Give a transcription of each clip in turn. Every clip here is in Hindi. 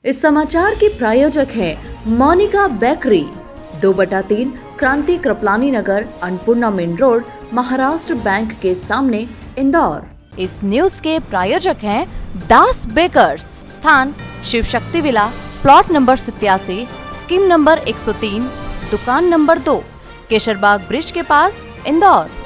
इस समाचार की प्रायोजक है Monika bakery, 2/3 Kranti Kripalani Nagar, Annapurna main road, Maharashtra bank के सामने, इंदौर। इस न्यूज के प्रायोजक हैं दास बेकर्स, स्थान Shiv Shakti villa, plot number 87, scheme number 103, दुकान नंबर 2, केशरबाग ब्रिज के पास, इंदौर।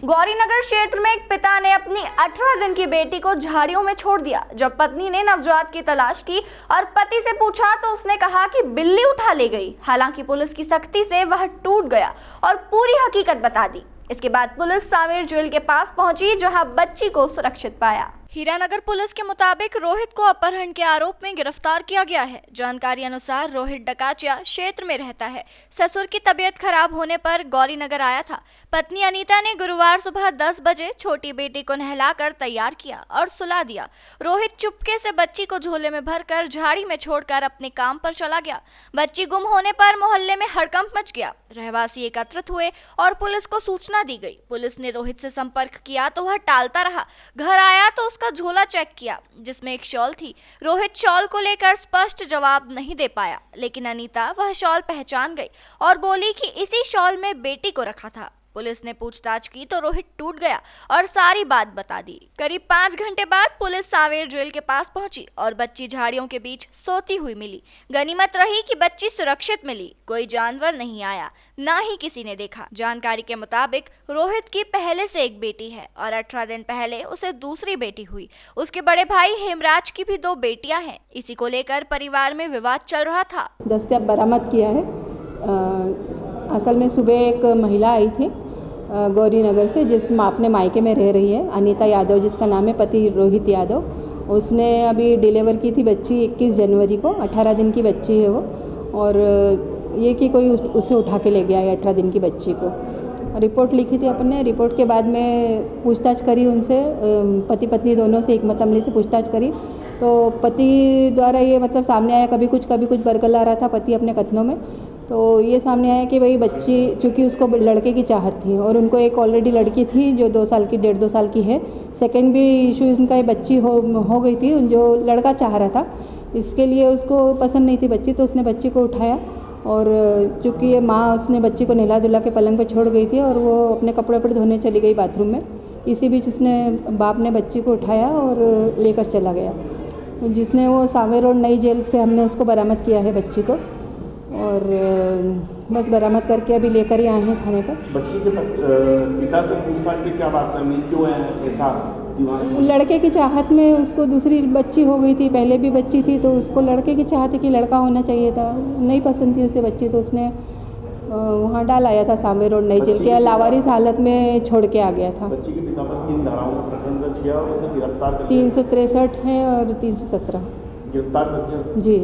गौरीनगर क्षेत्र में एक पिता ने अपनी 18 दिन की बेटी को झाड़ियों में छोड़ दिया। जब पत्नी ने नवजात की तलाश की और पति से पूछा तो उसने कहा कि बिल्ली उठा ले गई। हालांकि पुलिस की सख्ती से वह टूट गया और पूरी हकीकत बता दी। इसके बाद पुलिस सावेर जेल के पास पहुंची, जहां बच्ची को सुरक्षित पाया। हीरानगर पुलिस के मुताबिक रोहित को अपहरण के आरोप में गिरफ्तार किया गया है। जानकारी अनुसार रोहित डकाचिया क्षेत्र में रहता है। ससुर की तबीयत खराब होने पर गौरीनगर आया था। पत्नी अनीता ने गुरुवार सुबह 10 बजे छोटी बेटी को नहलाकर तैयार किया और सुला दिया। रोहित चुपके से बच्ची को झोले में भरकर झाड़ी में छोड़कर अपने काम पर चला गया। बच्ची गुम होने पर मोहल्ले में हड़कंप मच गया। रहवासी एकत्रित हुए और पुलिस को सूचना दी गई। पुलिस ने रोहित से संपर्क किया तो वह टालता रहा। घर आया तो उसका झोला चेक किया, जिसमें एक शॉल थी। रोहित शॉल को लेकर स्पष्ट जवाब नहीं दे पाया, लेकिन अनीता वह शॉल पहचान गई और बोली कि इसी शॉल में बेटी को रखा था। पुलिस ने पूछताछ की तो रोहित टूट गया और सारी बात बता दी। करीब 5 घंटे बाद पुलिस सावेर जेल के पास पहुंची और बच्ची झाड़ियों के बीच सोती हुई मिली। गनीमत रही कि बच्ची सुरक्षित मिली। कोई जानवर नहीं आया, ना ही किसी ने देखा। जानकारी के मुताबिक रोहित की पहले से एक बेटी है और 18 दिन पहले उसे दूसरी बेटी हुई। उसके बड़े भाई हेमराज की भी 2 बेटियां हैं। इसी को लेकर परिवार में विवाद चल रहा था। दस्तयाब बरामद किया है। असल में सुबह एक महिला आई थी गौरीनगर से, जिस अपने मायके में रह रही है, अनीता यादव जिसका नाम है, पति रोहित यादव। उसने अभी डिलीवर की थी बच्ची 21 जनवरी को। 18 दिन की बच्ची है वो, और ये कि कोई उसे उठा के ले गया है 18 दिन की बच्ची को। रिपोर्ट लिखी थी अपन ने। रिपोर्ट के बाद में पूछताछ करी उनसे, पति पत्नी दोनों से, एक मतअमली से पूछताछ करी तो पति द्वारा ये मतलब सामने आया, कभी कुछ बरगला रहा था पति अपने कथनों में। तो ये सामने आया कि भाई बच्ची, चूँकि उसको लड़के की चाहत थी और उनको एक ऑलरेडी लड़की थी जो 2 साल की, 1.5-2 साल की है। सेकंड भी इशू उनका ये बच्ची हो गई थी जो लड़का चाह रहा था। इसके लिए उसको पसंद नहीं थी बच्ची, तो उसने बच्ची को उठाया और चूँकि ये माँ, उसने बच्ची को नहला धुला के पलंग पे छोड़ गई थी और वो अपने कपड़े धोने चली गई बाथरूम में। इसी बीच उसने, बाप ने बच्ची को उठाया और लेकर चला गया। तो जिसने वो सावेर रोड नई जेल से हमने उसको बरामद किया है बच्ची को, और बस बरामद करके अभी लेकर ही आए हैं थाने पर। बच्ची के पिता से पूछताछ की क्या बात है, क्यों है ऐसा दीवार? लड़के की चाहत में उसको दूसरी बच्ची हो गई थी, पहले भी बच्ची थी, तो उसको लड़के की चाहत कि लड़का होना चाहिए था। नहीं पसंद थी उसे बच्ची, तो उसने वहाँ डाल आया था सावेर रोड नई जेल के, लावारिस हालत में छोड़ के आ गया था। बच्ची के पिता पर 3 धाराओं में प्रकरण दर्ज किया और उसे गिरफ्तार कर 363 है और 317 गिरफ्तार कर दिया। जी।